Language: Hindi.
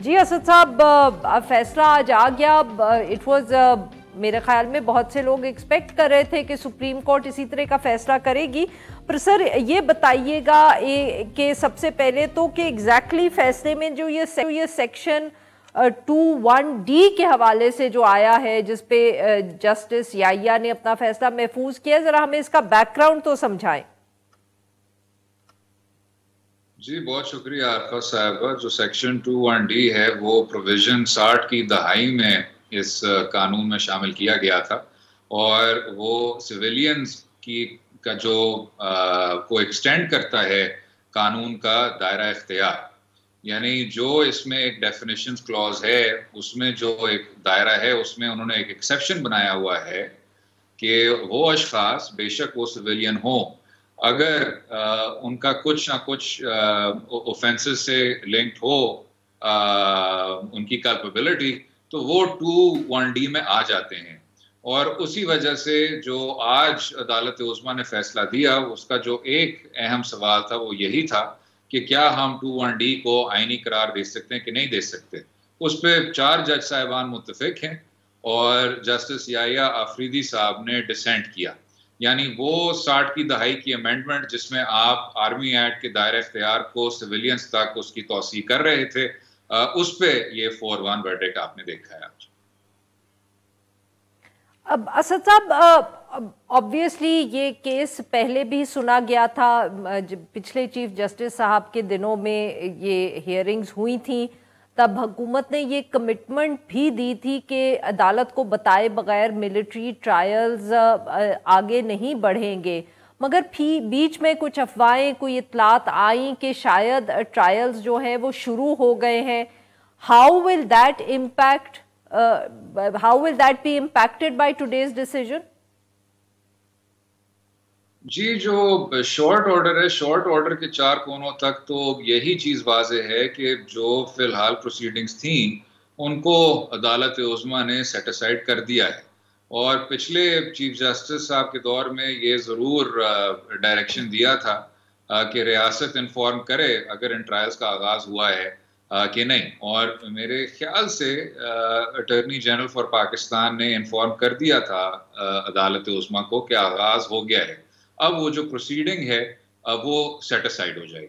जी असद साहब, फैसला आज आ गया। इट वाज मेरे ख्याल में बहुत से लोग एक्सपेक्ट कर रहे थे कि सुप्रीम कोर्ट इसी तरह का फैसला करेगी। पर सर ये बताइएगा कि सबसे पहले तो कि एग्जैक्टली फैसले में जो ये सेक्शन 21D के हवाले से जो आया है, जिसपे जस्टिस याहिया ने अपना फैसला महफूज किया, जरा हमें इसका बैकग्राउंड तो समझाएं। जी बहुत शुक्रिया आरफा साहब। जो सेक्शन 21D है वो प्रोविजन 60 की दहाई में इस कानून में शामिल किया गया था और वो सिविलियंस की का जो को एक्सटेंड करता है कानून का दायरा इख्तियार। यानी जो इसमें एक डेफिनेशन क्लॉज है उसमें जो एक दायरा है उसमें उन्होंने एक एक्सेप्शन बनाया हुआ है कि वो अशखास बेशक वो सिविलियन हो, अगर उनका कुछ ना कुछ ऑफेंसेस से लिंक्ड हो उनकी कैपेबिलिटी, तो वो 21D में आ जाते हैं। और उसी वजह से जो आज अदालत उज़्मा ने फैसला दिया उसका जो एक अहम सवाल था वो यही था कि क्या हम 21D को आईनी करार दे सकते हैं कि नहीं दे सकते। उस पर 4 जज साहिबान मुत्तफिक हैं और जस्टिस याहिया आफरीदी साहब ने डिसेंट किया। यानी वो 60 की दहाई की अमेंडमेंट जिसमें आप आर्मी एक्ट के दायरे इख्तियार को सिविलियंस तक उसकी तौसीह कर रहे थे, उस पे ये 4-1 वर्डिक्ट आपने देखा है आज। अब असद साहब, ऑब्वियसली ये केस पहले भी सुना गया था। पिछले चीफ जस्टिस साहब के दिनों में ये हियरिंग्स हुई थी, तब हुकूमत ने ये कमिटमेंट भी दी थी कि अदालत को बताए बगैर मिलिट्री ट्रायल्स आगे नहीं बढ़ेंगे। मगर बीच में कुछ अफवाहें, कोई इतलात आई कि शायद ट्रायल्स जो हैं वो शुरू हो गए हैं। How will that impact how will that be impacted by today's decision? जी जो शॉर्ट ऑर्डर है, शॉर्ट ऑर्डर के 4 कोनों तक तो यही चीज़ वाज़ेह है कि जो फिलहाल प्रोसीडिंग्स थी उनको अदालत उज़्मा ने सेट असाइड कर दिया है। और पिछले चीफ जस्टिस साहब के दौर में ये ज़रूर डायरेक्शन दिया था कि रियासत इन्फॉर्म करे अगर इन ट्रायल्स का आगाज़ हुआ है कि नहीं। और मेरे ख्याल से अटॉर्नी जनरल फॉर पाकिस्तान ने इन्फॉर्म कर दिया था अदालत उज़्मा को कि आगाज़ हो गया है। अब वो जो प्रोसीडिंग है वो सेट असाइड हो जाएगी।